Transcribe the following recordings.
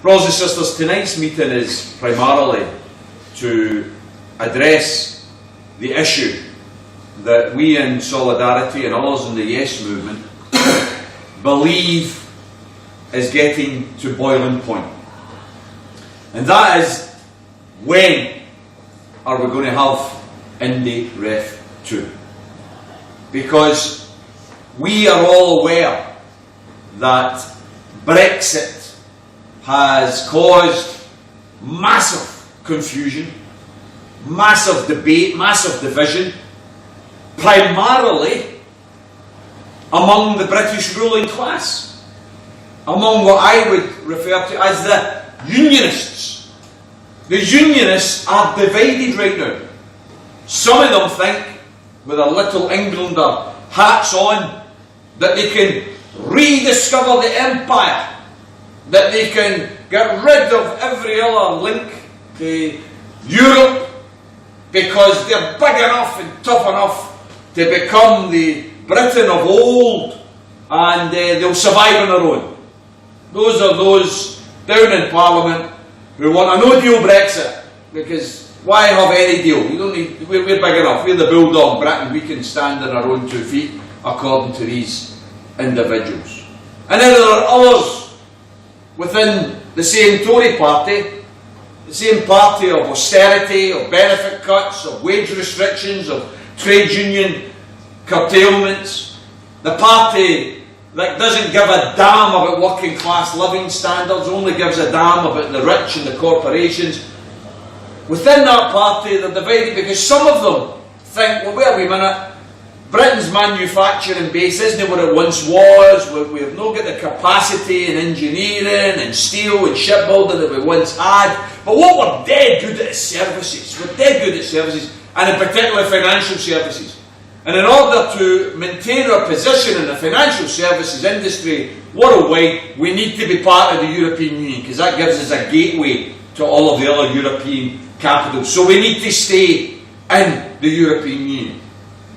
Brothers and sisters, tonight's meeting is primarily to address the issue that we in Solidarity and others in the Yes movement believe is getting to boiling point. And that is, when are we going to have Indy Ref 2? Because we are all aware that Brexit has caused massive confusion, massive debate, massive division, primarily among the British ruling class, among what I would refer to as the Unionists. The Unionists are divided right now. Some of them think, with their little Englander hats on, that they can rediscover the empire, that they can get rid of every other link to Europe because they're big enough and tough enough to become the Britain of old, and they'll survive on their own. Those are those down in Parliament who want a no-deal Brexit, because why have any deal? You don't need, we're big enough, we're the bulldog Britain, we can stand on our own 2 feet according to these individuals. And then there are others within the same Tory party, the same party of austerity, of benefit cuts, of wage restrictions, of trade union curtailments, the party that doesn't give a damn about working class living standards, only gives a damn about the rich and the corporations. Within that party they're divided because some of them think, well, wait a wee minute, Britain's manufacturing base isn't what it once was, we have not got the capacity in engineering and steel and shipbuilding that we once had, but what we're dead good at is services. We're dead good at services, and in particular financial services. And in order to maintain our position in the financial services industry worldwide, we need to be part of the European Union, because that gives us a gateway to all of the other European capitals. So we need to stay in the European Union.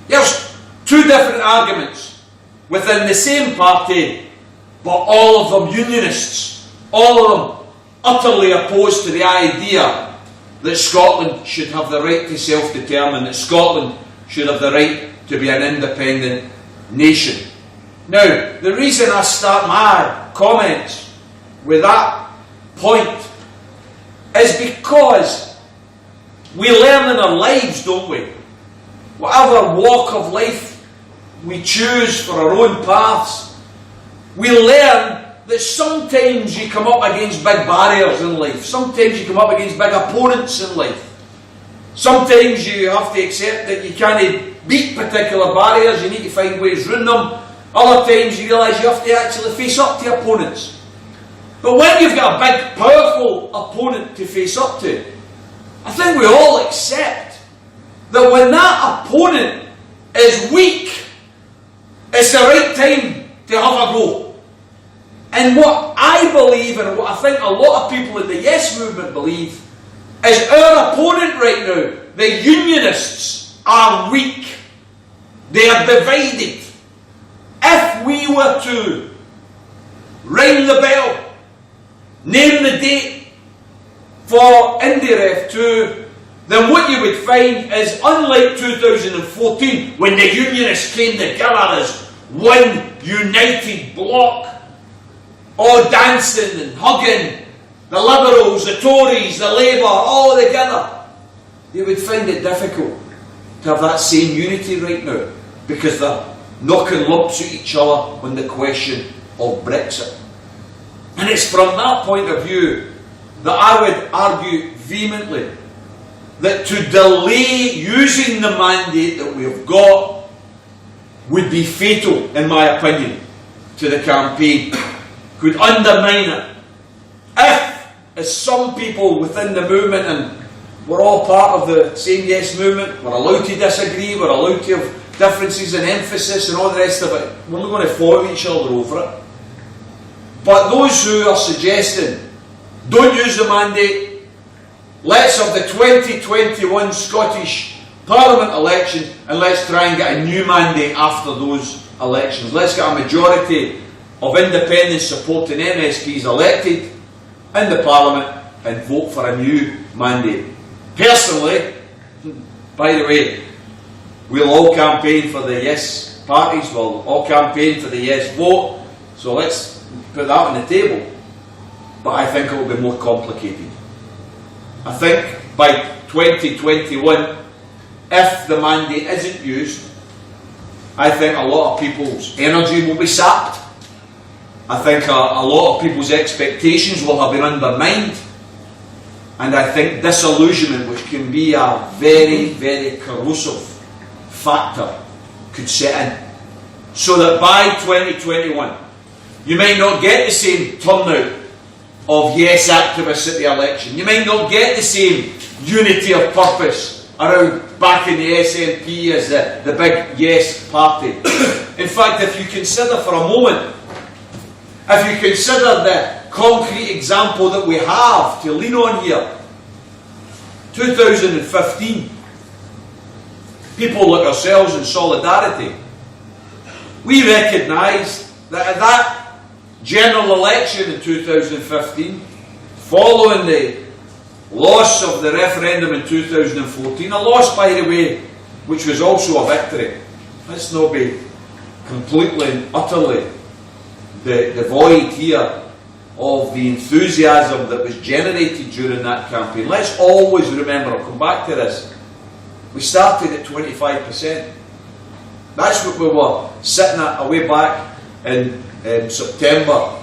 There's 2 different arguments within the same party, but all of them Unionists, all of them utterly opposed to the idea that Scotland should have the right to self-determine, that Scotland should have the right to be an independent nation. Now, the reason I start my comments with that point is because we learn in our lives, don't we? Whatever walk of life we choose for our own paths, we learn that sometimes you come up against big barriers in life. Sometimes you come up against big opponents in life. Sometimes you have to accept that you can't beat particular barriers, you need to find ways around them. Other times you realise you have to actually face up to opponents. But when you've got a big, powerful opponent to face up to, I think we all accept that when that opponent is weak, it's the right time to have a go. And what I believe, and what I think a lot of people in the Yes movement believe, is our opponent right now, the Unionists, are weak. They are divided. If we were to ring the bell, name the date for Indy Ref 2, then what you would find is, unlike 2014, when the Unionists came together as one united bloc, all dancing and hugging, the Liberals, the Tories, the Labour, all together, you would find it difficult to have that same unity right now, because they're knocking lumps at each other on the question of Brexit. And it's from that point of view that I would argue vehemently that to delay using the mandate that we've got would be fatal, in my opinion, to the campaign, could undermine it. If, as some people within the movement, and we're all part of the same Yes movement, we're allowed to disagree, we're allowed to have differences in emphasis and all the rest of it, we're not going to follow each other over it. But those who are suggesting, don't use the mandate, let's have the 2021 Scottish Parliament election, and let's try and get a new mandate after those elections. Let's get a majority of independent supporting MSPs elected, in the Parliament and vote for a new mandate. Personally, by the way, we'll all campaign for the yes parties, we'll all campaign for the yes vote, so let's put that on the table. But I think it will be more complicated. I think by 2021, if the mandate isn't used, I think a lot of people's energy will be sapped. I think a lot of people's expectations will have been undermined. And I think disillusionment, which can be a very, very corrosive factor, could set in. So that by 2021, you may not get the same turnout of yes activists at the election. You might not get the same unity of purpose around backing the SNP as the big yes party. In fact, if you consider for a moment, if you consider the concrete example that we have to lean on here, 2015, people like ourselves in Solidarity, we recognised that at that general election in 2015, following the loss of the referendum in 2014, a loss, by the way, which was also a victory. Let's not be completely and utterly devoid here of the enthusiasm that was generated during that campaign. Let's always remember, I'll come back to this, we started at 25%. That's what we were sitting at way back in September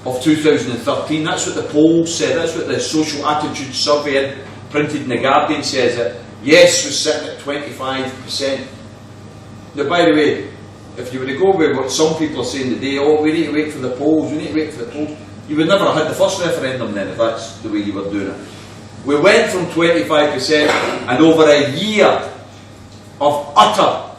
of 2013. That's what the polls said, that's what the social attitude survey printed in the Guardian says, that yes was sitting at 25%. Now, by the way, if you were to go with what some people are saying today, oh, we need to wait for the polls, we need to wait for the polls, you would never have had the first referendum then, if that's the way you were doing it. We went from 25% and over a year of utter,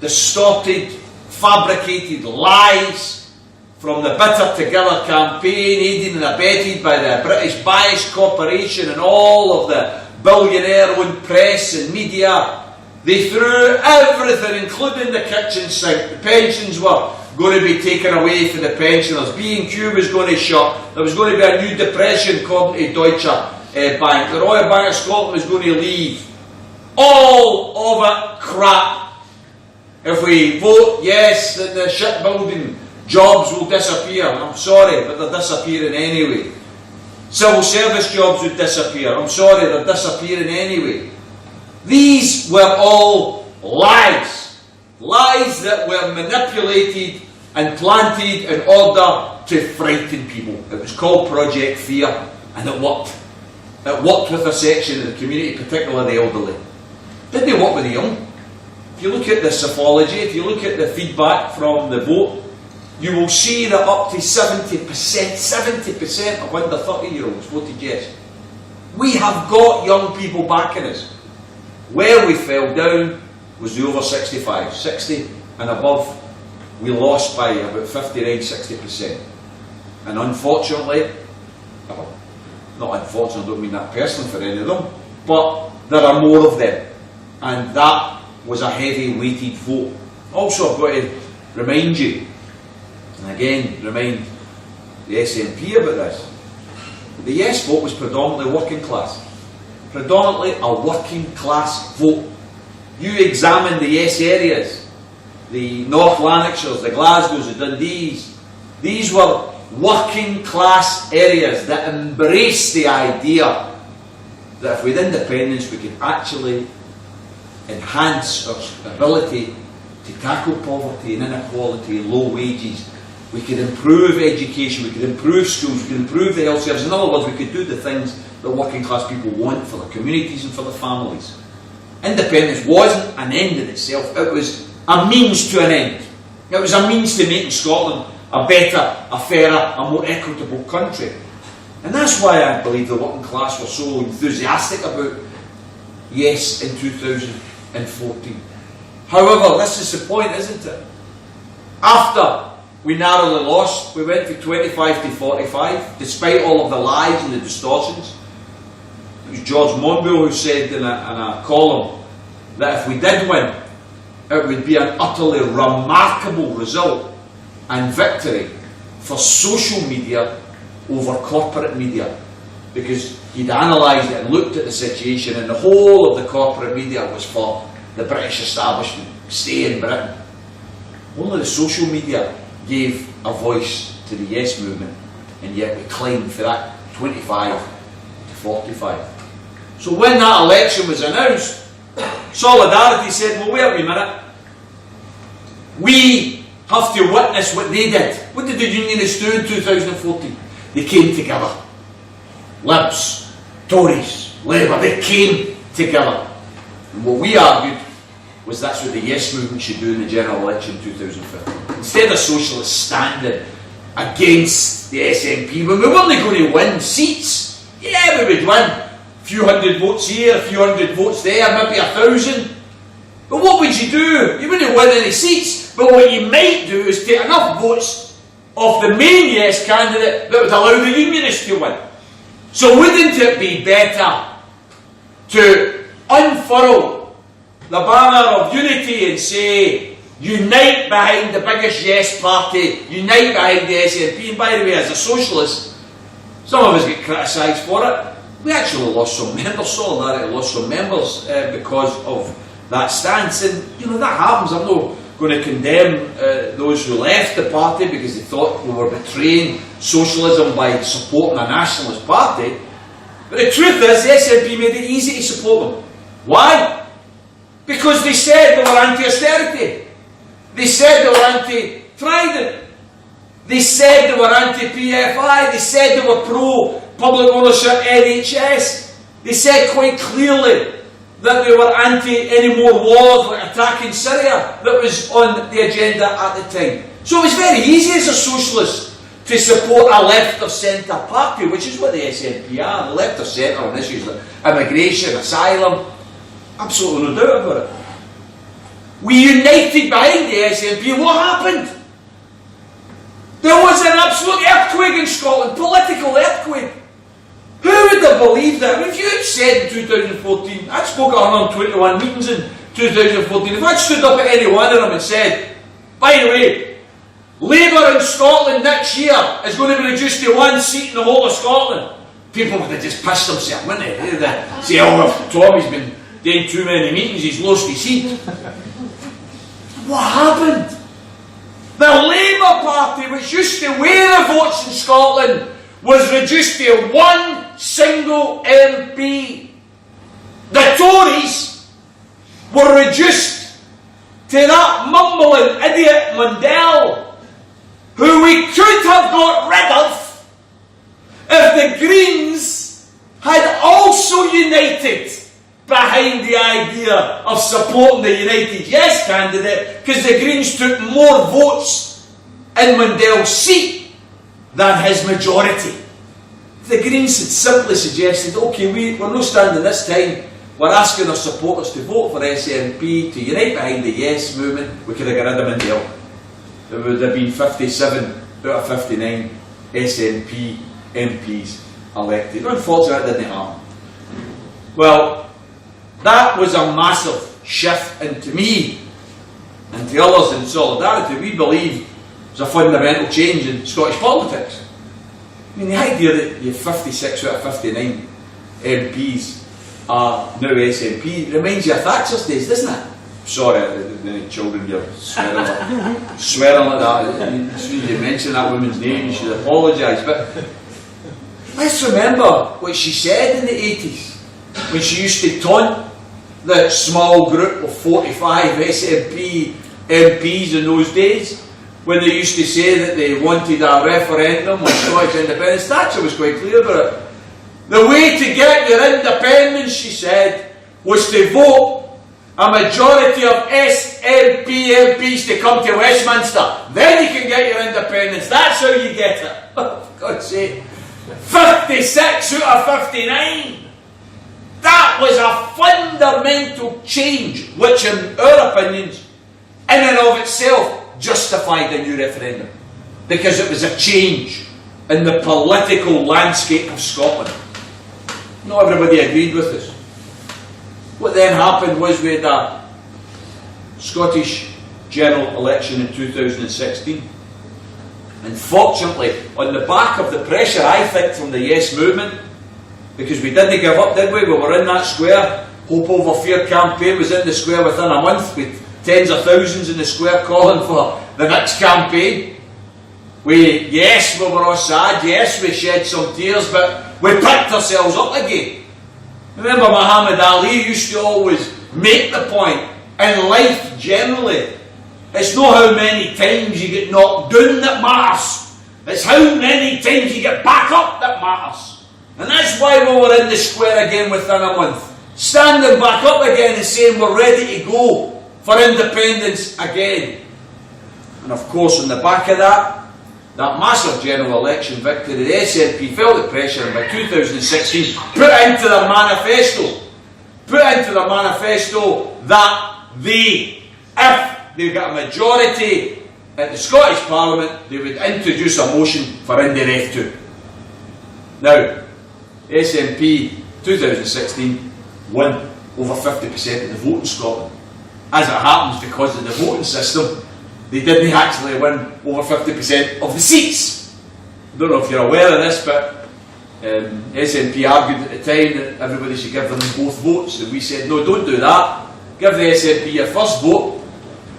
distorted, fabricated lies from the Bitter Together campaign, aided and abetted by the British Bias Corporation and all of the billionaire-owned press and media. They threw everything, including the kitchen sink. The pensions were going to be taken away from the pensioners. B&Q was going to shut. There was going to be a new depression, according to Deutsche Bank. The Royal Bank of Scotland was going to leave. All of it crap. If we vote yes, then the shipbuilding jobs will disappear. I'm sorry, but they're disappearing anyway. Civil service jobs would disappear. I'm sorry, they're disappearing anyway. These were all lies. Lies that were manipulated and planted in order to frighten people. It was called Project Fear, and it worked. It worked with a section of the community, particularly the elderly. Didn't it work with the young? If you look at the psephology, if you look at the feedback from the vote, you will see that up to 70% of under 30-year-olds voted yes. We have got young people backing us. Where we fell down was the over 65, 60 and above. We lost by about 59–60%. And unfortunately, well, not unfortunately, I don't mean that personally for any of them, but there are more of them. And that was a heavy weighted vote. Also, I've got to remind you, and again, remind the SNP about this, the yes vote was predominantly working class. Predominantly a working class vote. You examine the yes areas, the North Lanarkshires, the Glasgows, the Dundees, these were working class areas that embraced the idea that if we had independence we could actually enhance our ability to tackle poverty and inequality and low wages. We could improve education, we could improve schools, we could improve the health service. In other words, we could do the things that working class people want for their communities and for their families. Independence wasn't an end in itself, it was a means to an end. It was a means to making Scotland a better, a fairer, a more equitable country. And that's why I believe the working class were so enthusiastic about yes in 2014. However, this is the point, isn't it? After we narrowly lost, we went from 25 to 45, despite all of the lies and the distortions. It was George Monbiot who said in a column that if we did win, it would be an utterly remarkable result and victory for social media over corporate media, because he'd analysed it and looked at the situation, and the whole of the corporate media was for the British establishment, stay in Britain. Only the social media gave a voice to the Yes movement, and yet we climbed for that 25 to 45. So when that election was announced, Solidarity said, well, wait a minute, we have to witness what they did. What did the Unionists do in 2014? They came together. Libs, Tories, Labour, they came together. And what we argued was that's what the Yes movement should do in the general election in 2015. Instead of Socialists standing against the SNP, when we weren't going to win seats, yeah, we would win. A few hundred votes here, a few hundred votes there, maybe 1,000. But what would you do? You wouldn't win any seats, but what you might do is take enough votes off the main Yes candidate that would allow the Unionists to win. So wouldn't it be better to unfurl the banner of unity and say, unite behind the biggest Yes party, unite behind the SNP? And by the way, as a socialist, some of us get criticised for it. We actually lost some members, Solidarity lost some members because of that stance, and you know, that happens. I'm not going to condemn those who left the party because they thought we were betraying socialism by supporting a nationalist party. But the truth is, the SNP made it easy to support them. Why? Because they said they were anti-austerity. They said they were anti-Trident. They said they were anti-PFI. They said they were pro-public ownership NHS. They said quite clearly that they were anti any more wars like attacking Syria that was on the agenda at the time. So it was very easy as a socialist to support a left-of-centre party, which is what the SNP are, the left-of-centre on issues like immigration, asylum. Absolutely no doubt about it. We united behind the SNP. What happened? There was an absolute earthquake in Scotland, political earthquake. Who would have believed that? I mean, if you had said in 2014, I'd spoke at 121 meetings in 2014, if I'd stood up at any one of them and said, by the way, Labour in Scotland next year is going to be reduced to 1 seat in the whole of Scotland, people would have just pissed themselves, wouldn't they? They'd say, oh, Tommy's been doing too many meetings, he's lost his seat. What happened? The Labour Party, which used to weigh the votes in Scotland, was reduced to 1 single MP. The Tories were reduced to that mumbling idiot Mundell, who we could have got rid of if the Greens had also united behind the idea of supporting the United Yes candidate, because the Greens took more votes in Mundell's seat than his majority. The Greens had simply suggested, okay, we're not standing this time, we're asking our supporters to vote for SNP, to unite behind the Yes movement, we could have got rid of Mundell. There would have been 57 out of 59 SNP MPs elected. Unfortunately, that didn't happen. Well, that was a massive shift, and to me, and to others in Solidarity, we believe it's a fundamental change in Scottish politics. I mean, the idea that you have 56 out of 59 MPs are now SNP reminds you of Thatcher's days, doesn't it? Sorry, the children here swearing like that. As soon as you mention that woman's name, you should apologise. But let's remember what she said in the 80s, when she used to taunt the small group of 45 SNP MPs in those days, when they used to say that they wanted a referendum on Scottish independence. Thatcher was quite clear about it. The way to get your independence, she said, was to vote a majority of SNP MPs to come to Westminster. Then you can get your independence. That's how you get it. For God's sake. 56 out of 59. That was a fundamental change, which in our opinions, in and of itself, justified a new referendum, because it was a change in the political landscape of Scotland. Not everybody agreed with us. What then happened was we had a Scottish general election in 2016, Unfortunately, on the back of the pressure, I think, from the Yes movement, because we didn't give up, did we? We were in that square. Hope Over Fear campaign was in the square within a month, with tens of thousands in the square calling for the next campaign. Yes, we were all sad, yes, we shed some tears, but we picked ourselves up again. Remember, Muhammad Ali used to always make the point, in life generally, it's not how many times you get knocked down that matters, it's how many times you get back up that matters. And that's why we were in the square again within a month, standing back up again and saying we're ready to go for independence again. And of course, on the back of that massive general election victory, the SNP felt the pressure, and by 2016 put into their manifesto that if they got a majority at the Scottish Parliament, they would introduce a motion for Indy 2. Now, SNP 2016 won over 50% of the vote in Scotland. As it happens, because of the voting system, they didn't actually win over 50% of the seats. I don't know if you're aware of this, but SNP argued at the time that everybody should give them both votes, and we said, no, don't do that. Give the SNP your first vote,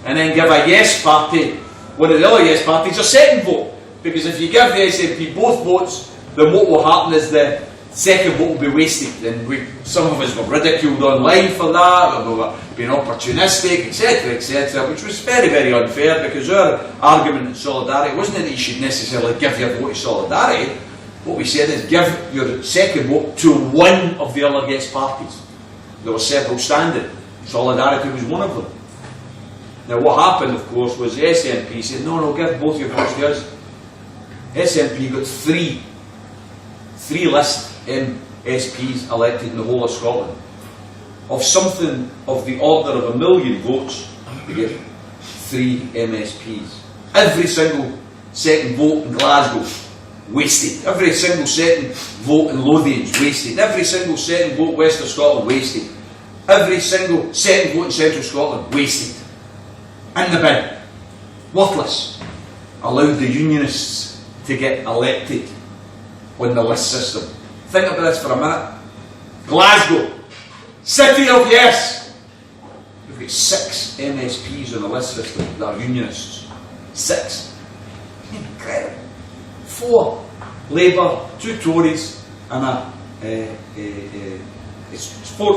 and then give a Yes party, one of the other Yes parties, your second vote. Because if you give the SNP both votes, then what will happen is the second vote will be wasted. And some of us were ridiculed online for that, or we were being opportunistic, etc., which was very, very unfair, because our argument in Solidarity wasn't that you should necessarily give your vote to Solidarity. What we said is give your second vote to one of the other Yes parties. There were several standing. Solidarity was one of them. Now what happened, of course, was the SNP said, no, give both your votes to us. SNP got three list MSPs elected in the whole of Scotland. Of something of the order of 1 million votes, we get 3 MSPs. Every single second vote in Glasgow, wasted. Every single second vote in Lothians, wasted. Every single second vote west of Scotland, wasted. Every single second vote in central Scotland, wasted. In the bin. Worthless. Allowed the Unionists to get elected on the list system. Think about this for a minute. Glasgow, City of Yes. We've got 6 MSPs on the list system that are Unionists. 6. Incredible. 4 Labour, 2 Tories, and it's 4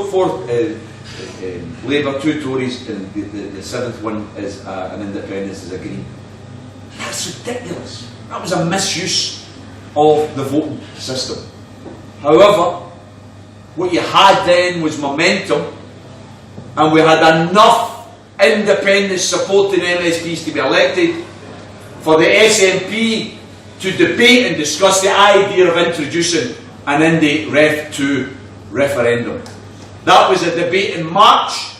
Labour, 2 Tories, and the 7th one is an independent, is a Green. That's ridiculous. That was a misuse of the voting system. However, what you had then was momentum, and we had enough independents supporting MSPs to be elected for the SNP to debate and discuss the idea of introducing an Indy Ref 2 referendum. That was a debate in March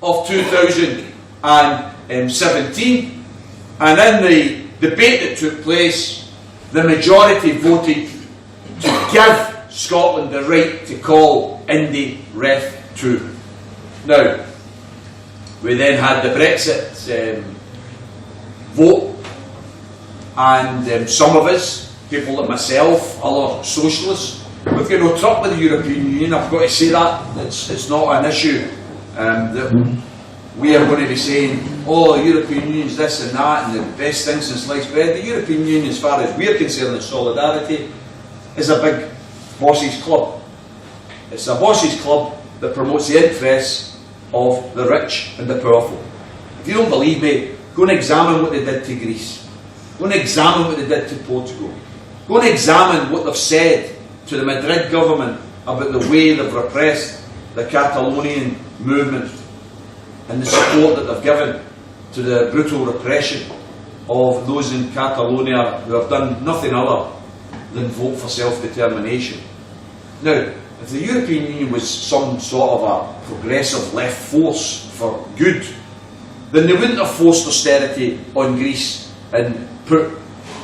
of 2017, and in the debate that took place, the majority voted to give Scotland the right to call Indy Ref 2. Now, we then had the Brexit vote, and some of us, people like myself, other socialists, we've got no truck with the European Union. I've got to say that. It's not an issue that we are going to be saying, oh, the European Union's this and that, and the best thing since sliced bread. The European Union, as far as we're concerned in Solidarity, is a big bosses club. It's a bosses club that promotes the interests of the rich and the powerful. If you don't believe me, go and examine what they did to Greece. Go and examine what they did to Portugal. Go and examine what they've said to the Madrid government about the way they've repressed the Catalonian movement and the support that they've given to the brutal repression of those in Catalonia who have done nothing other than vote for self-determination. Now, if the European Union was some sort of a progressive left force for good, then they wouldn't have forced austerity on Greece and put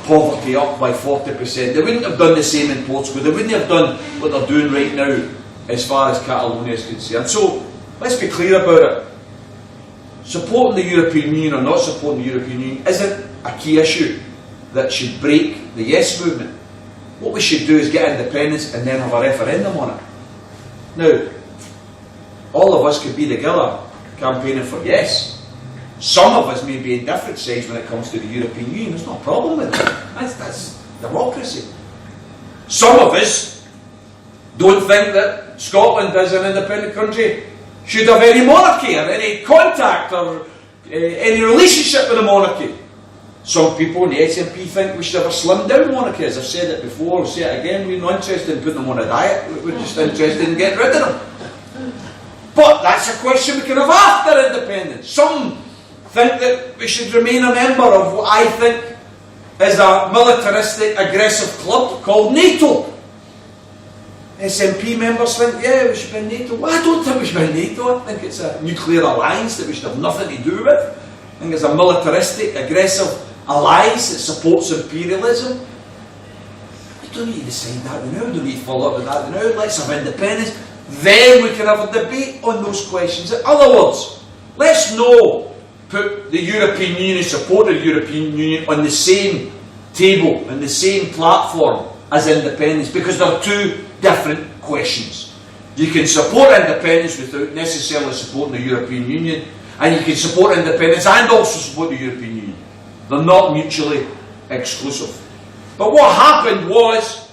poverty up by 40%. They wouldn't have done the same in Portugal. They wouldn't have done what they're doing right now as far as Catalonia is concerned. So, let's be clear about it. Supporting the European Union or not supporting the European Union isn't a key issue. that should break the yes movement. What we should do is get independence and then have a referendum on it. Now, all of us could be together campaigning for yes. Some of us may be in different sides when it comes to the European Union. There's no problem with that. That's democracy. Some of us don't think that Scotland, as an independent country, should have any monarchy or any contact or any relationship with the monarchy. Some people in the SNP think we should have a slimmed down monarchy. As I've said it before, I'll say it again, we're not interested in putting them on a diet, we're just interested in getting rid of them. But that's a question we can have after independence. Some think that we should remain a member of what I think is a militaristic, aggressive club called NATO. SNP members think, yeah, we should be in NATO. Well, I don't think we should be in NATO. I think it's a nuclear alliance that we should have nothing to do with. I think it's a militaristic, aggressive alliance that supports imperialism. We don't need to decide that now. We don't need to follow up with that now. Let's have independence. Then we can have a debate on those questions. In other words, let's not put the European Union, support of the European Union on the same table, on the same platform as independence, because they're two different questions. You can support independence without necessarily supporting the European Union, and you can support independence and also support the European Union. They're not mutually exclusive. But what happened was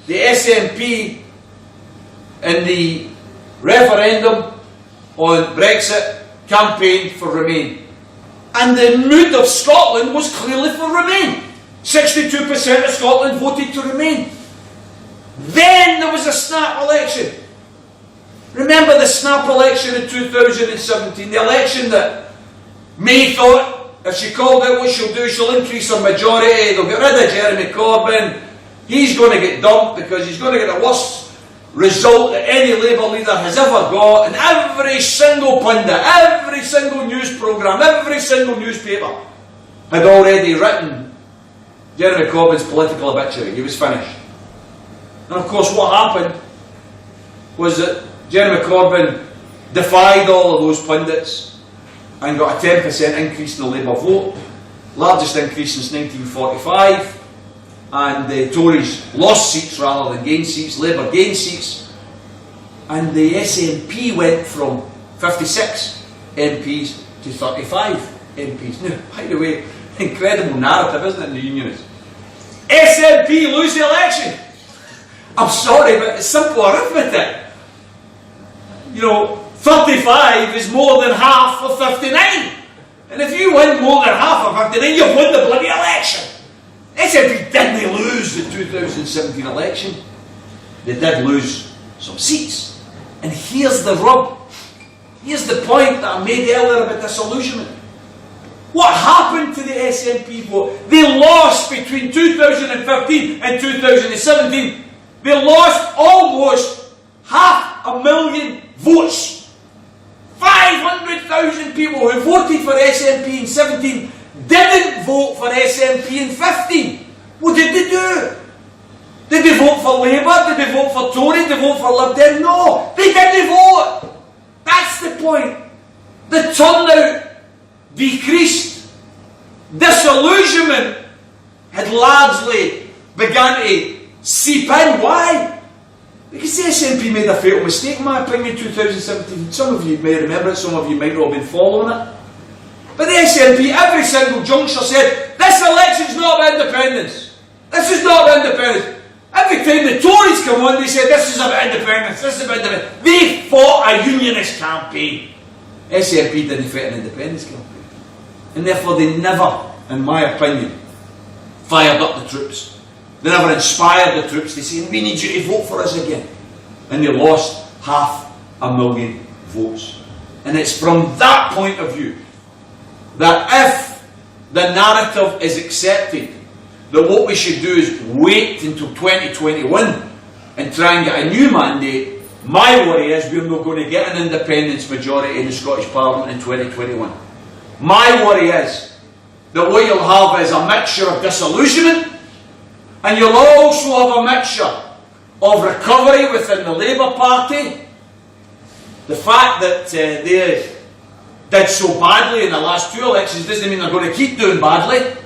the SNP in the referendum on Brexit campaigned for Remain. And the mood of Scotland was clearly for Remain. 62% of Scotland voted to Remain. Then there was a snap election. Remember the snap election in 2017, the election that May thought, if she called it, what she'll do, she'll increase her majority, they'll get rid of Jeremy Corbyn, he's going to get dumped because he's going to get the worst result that any Labour leader has ever got, and every single pundit, every single news programme, every single newspaper had already written Jeremy Corbyn's political obituary. He was finished. And of course what happened was that Jeremy Corbyn defied all of those pundits and got a 10% increase in the Labour vote, largest increase since 1945, and the Tories lost seats rather than gained seats, Labour gained seats, and the SNP went from 56 MPs to 35 MPs. Now, by the way, incredible narrative, isn't it, in the Unionists? SNP lose the election! I'm sorry, but it's simple arithmetic. You know, 35 is more than half of 59. And if you win more than half of 59, you've won the bloody election. SNP didn't lose the 2017 election. They did lose some seats. And here's the rub. Here's the point that I made earlier about disillusionment. What happened to the SNP vote? They lost between 2015 and 2017. They lost almost 500,000 votes. 500,000 people who voted for SNP in 17 didn't vote for SNP in 15. What did they do? Did they vote for Labour? Did they vote for Tory? Did they vote for Lib Dem? No, they didn't vote. That's the point. The turnout decreased. Disillusionment had largely begun to seep in. Why? Because the SNP made a fatal mistake, in my opinion, in 2017. Some of you may remember it, some of you might not have been following it. But the SNP, every single juncture, said, this election's not about independence. This is not about independence. Every time the Tories come on, they say, this is about independence, this is about independence. They fought a unionist campaign. SNP didn't fight an independence campaign. And therefore they never, in my opinion, fired up the troops. They never inspired the troops to say, we need you to vote for us again. And they lost 500,000 votes. And it's from that point of view that if the narrative is accepted, that what we should do is wait until 2021 and try and get a new mandate, my worry is we're not going to get an independence majority in the Scottish Parliament in 2021. My worry is that what you'll have is a mixture of disillusionment, and you'll also have a mixture of recovery within the Labour Party. The fact that they did so badly in the last two elections doesn't mean they're going to keep doing badly.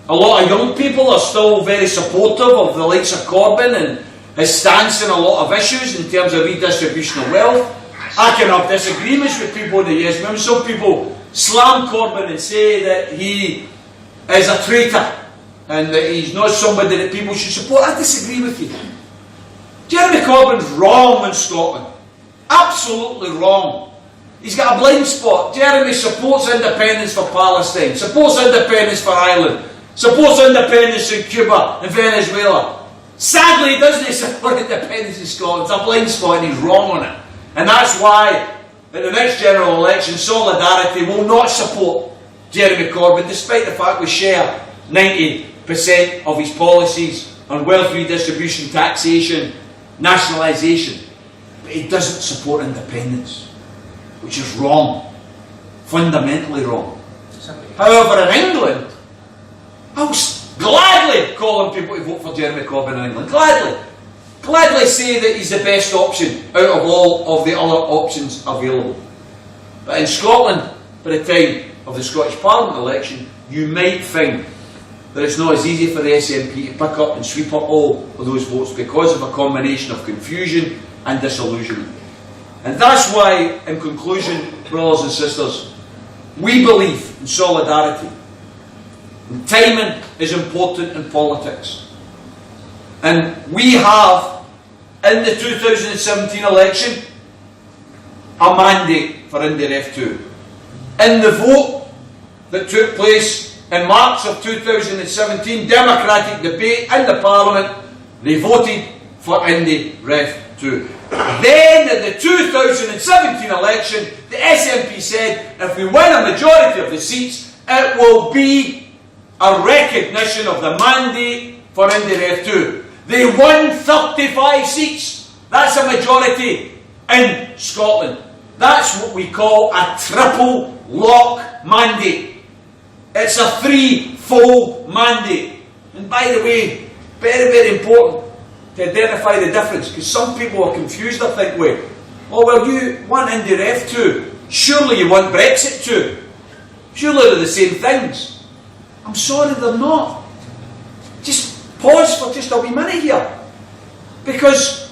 A lot of young people are still very supportive of the likes of Corbyn and his stance in a lot of issues in terms of redistribution of wealth. I can have disagreements with people in the Yes Movement. Some people slam Corbyn and say that he is a traitor and that he's not somebody that people should support. I disagree with you. Jeremy Corbyn's wrong in Scotland. Absolutely wrong. He's got a blind spot. Jeremy supports independence for Palestine, supports independence for Ireland, supports independence in Cuba and Venezuela. Sadly, he doesn't support independence in Scotland. It's a blind spot and he's wrong on it. And that's why, at the next general election, Solidarity will not support Jeremy Corbyn, despite the fact we share 90% of his policies on wealth redistribution, taxation, nationalisation. But he doesn't support independence, which is wrong. Fundamentally wrong. However, in England, I will gladly call on people to vote for Jeremy Corbyn in England. Gladly. Gladly say that he's the best option out of all of the other options available. But in Scotland, by the time of the Scottish Parliament election, you might find that it's not as easy for the SNP to pick up and sweep up all of those votes because of a combination of confusion and disillusionment. And that's why, in conclusion, brothers and sisters, we believe in solidarity. And timing is important in politics. And we have, in the 2017 election, a mandate for IndyRef 2. In the vote that took place in March of 2017, democratic debate in the Parliament, they voted for IndyRef 2. Then, in the 2017 election, the SNP said, if we win a majority of the seats, it will be a recognition of the mandate for IndyRef 2. They won 35 seats. That's a majority in Scotland. That's what we call a triple lock mandate. It's a threefold mandate. And by the way, very, very important to identify the difference, because some people are confused, I think, with, oh, well, you want IndyRef 2. Surely you want Brexit 2. Surely they're the same things. I'm sorry, they're not. Just pause for just a wee minute here. Because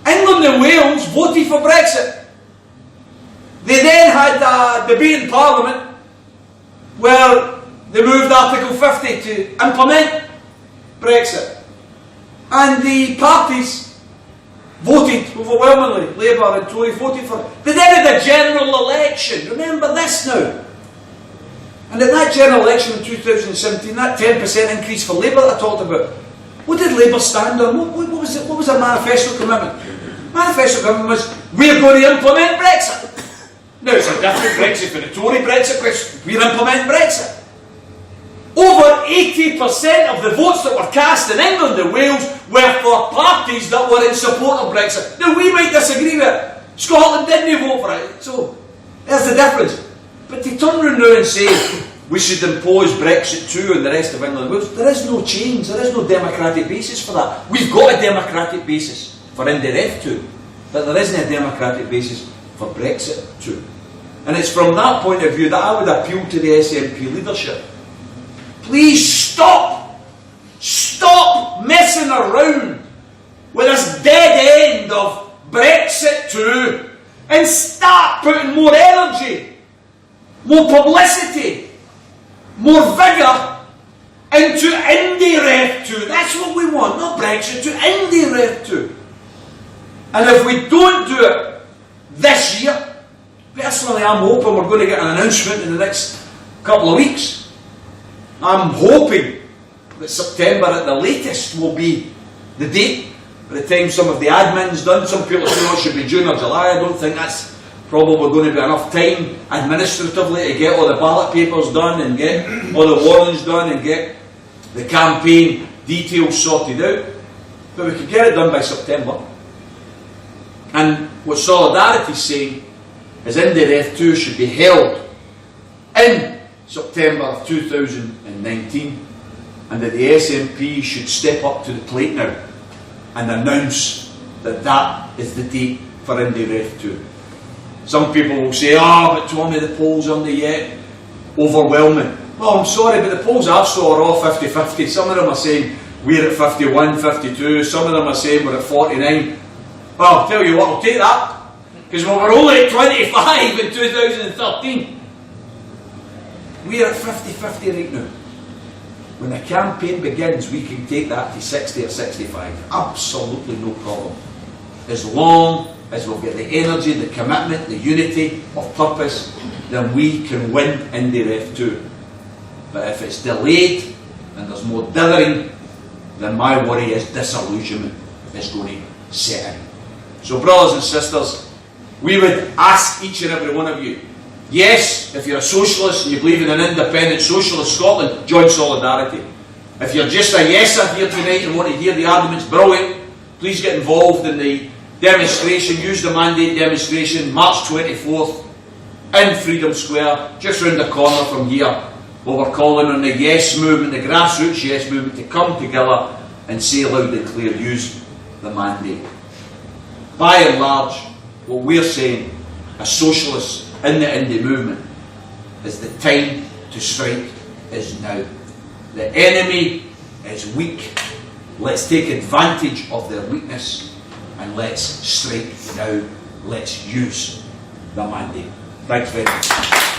England and Wales voted for Brexit. They then had a debate in Parliament where they moved Article 50 to implement Brexit. And the parties voted overwhelmingly. Labour and Tory voted for it. They then had a general election. Remember this now. And at that general election in 2017, that 10% increase for Labour that I talked about, what did Labour stand on? What was it? What was their manifesto commitment? Manifesto commitment was, we're going to implement Brexit. Now it's a different Brexit for the Tory Brexit, which we're implementing Brexit. Over 80% of the votes that were cast in England and Wales were for parties that were in support of Brexit. Now we might disagree with it. Scotland didn't vote for it. So there's the difference. But to turn around now and say we should impose Brexit 2 on the rest of England and Wales, there is no change, there is no democratic basis for that. We've got a democratic basis for IndyRef 2, but there isn't a democratic basis for Brexit 2. And it's from that point of view that I would appeal to the SNP leadership. Please stop messing around with this dead end of Brexit 2 and start putting more energy, more publicity, more vigour into IndyRef 2. That's what we want, not Brexit 2, IndyRef 2. And if we don't do it this year, personally I'm hoping we're going to get an announcement in the next couple of weeks. I'm hoping that September at the latest will be the date. By the time some of the admin's done, some people say it should be June or July. I don't think that's probably going to be enough time administratively to get all the ballot papers done and get all the warnings done and get the campaign details sorted out. But we could get it done by September. And what Solidarity is saying is IndyRef 2 should be held in September of 2019, and that the SNP should step up to the plate now and announce that that is the date for IndyRef 2. Some people will say, but Tommy, the polls aren't yet overwhelming. Well, I'm sorry, but the polls I've saw are all 50-50. Some of them are saying we're at 51, 52. Some of them are saying we're at 49. Well, I'll tell you what, I'll take that. Because we were only at 25 in 2013. We're at 50-50 right now. When the campaign begins, we can take that to 60 or 65. Absolutely no problem. As long as we've got the energy, the commitment, the unity of purpose, then we can win in the ref too. But if it's delayed and there's more dithering, then my worry is disillusionment is going to set in. So brothers and sisters, we would ask each and every one of you, yes, if you're a socialist and you believe in an independent socialist Scotland, join Solidarity. If you're just a yeser here tonight and want to hear the arguments, brilliant, please get involved in the demonstration, use the mandate demonstration, March 24th in Freedom Square, just round the corner from here, where we're calling on the yes movement, the grassroots yes movement, to come together and say loud and clear, use the mandate. By and large, what we're saying, as socialists in the indie movement, is the time to strike is now. The enemy is weak. Let's take advantage of their weakness and let's strike now. Let's use the mandate. Thanks very much.